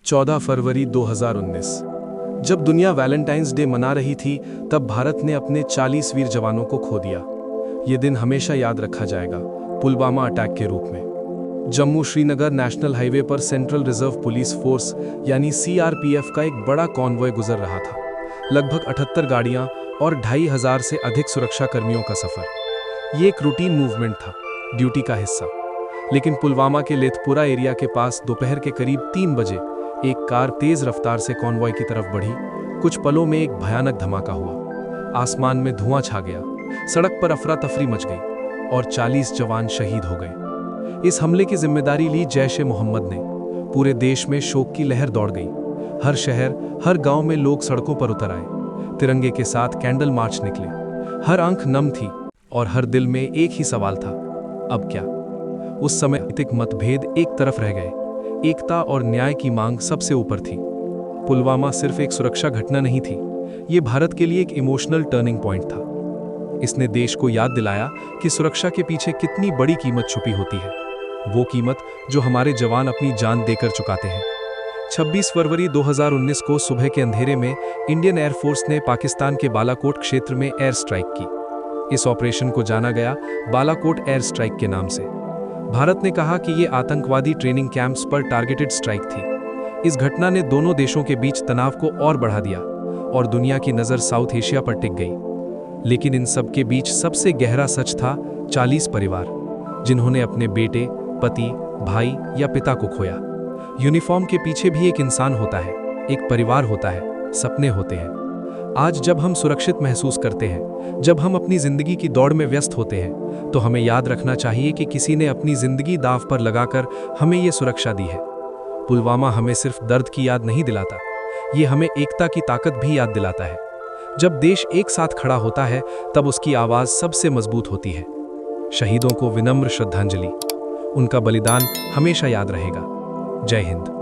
14 फरवरी 2019। जब दुनिया Valentine's day मना रही थी, तब भारत ने अपने 40 वीर जवानों को खो दिया। ये दिन हमेशा याद रखा जाएगा, पुलवामा अटैक के रूप में। जम्मू श्रीनगर नेशनल हाईवे पर सेंट्रल रिजर्व पुलिस फोर्स यानी CRPF का एक बड़ा कॉन्वॉय गुजर रहा था। लगभग 78 गाड़ियां और 2500 से अधिक सुरक्षा कर्मियों का सफर। ये एक रूटीन मूवमेंट था, ड्यूटी का हिस्सा। लेकिन पुलवामा के लेथपुरा एरिया के पास दोपहर के करीब 3 बजे एक कार तेज रफ्तार से कॉन्वॉय की तरफ बढ़ी। कुछ पलों में एक भयानक धमाका हुआ। आसमान में धुआं छा गया, सड़क पर अफरा तफरी मच गई और 40 जवान शहीद हो गए। इस हमले की जिम्मेदारी ली जैश-ए-मोहम्मद ने। पूरे देश में शोक की लहर दौड़ गई। हर शहर, हर गांव में लोग सड़कों पर उतर आए। तिरंगे के साथ कैंडल मार्च निकले। हर आंख नम थी और हर दिल में एक ही सवाल था, अब क्या? उस समय नैतिक मतभेद एक तरफ रह गए। एकता और न्याय की मांग सबसे ऊपर थी। पुलवामा सिर्फ एक सुरक्षा घटना नहीं थी, ये भारत के लिए एक इमोशनल टर्निंग पॉइंट था। इसने देश को याद दिलाया कि सुरक्षा के पीछे कितनी बड़ी कीमत छुपी होती है, वो कीमत जो हमारे जवान अपनी जान देकर चुकाते हैं। 26 फरवरी 2019 को सुबह के अंधेरे में इंडियन एयरफोर्स ने पाकिस्तान के बालाकोट क्षेत्र में एयर स्ट्राइक की। इस ऑपरेशन को जाना गया बालाकोट एयर स्ट्राइक के नाम से। भारत ने कहा कि ये आतंकवादी ट्रेनिंग कैंप्स पर टारगेटेड स्ट्राइक थी। इस घटना ने दोनों देशों के बीच तनाव को और बढ़ा दिया और दुनिया की नज़र साउथ एशिया पर टिक गई। लेकिन इन सब के बीच सबसे गहरा सच था 40 परिवार, जिन्होंने अपने बेटे, पति, भाई या पिता को खोया। यूनिफॉर्म के पीछे भी एक इंसान होता है, एक परिवार होता है, सपने होते हैं। आज जब हम सुरक्षित महसूस करते हैं, जब हम अपनी जिंदगी की दौड़ में व्यस्त होते हैं, तो हमें याद रखना चाहिए कि किसी ने अपनी जिंदगी दांव पर लगाकर हमें ये सुरक्षा दी है। पुलवामा हमें सिर्फ दर्द की याद नहीं दिलाता, ये हमें एकता की ताकत भी याद दिलाता है। जब देश एक साथ खड़ा होता है, तब उसकी आवाज सबसे मजबूत होती है। शहीदों को विनम्र श्रद्धांजलि। उनका बलिदान हमेशा याद रहेगा। जय हिंद।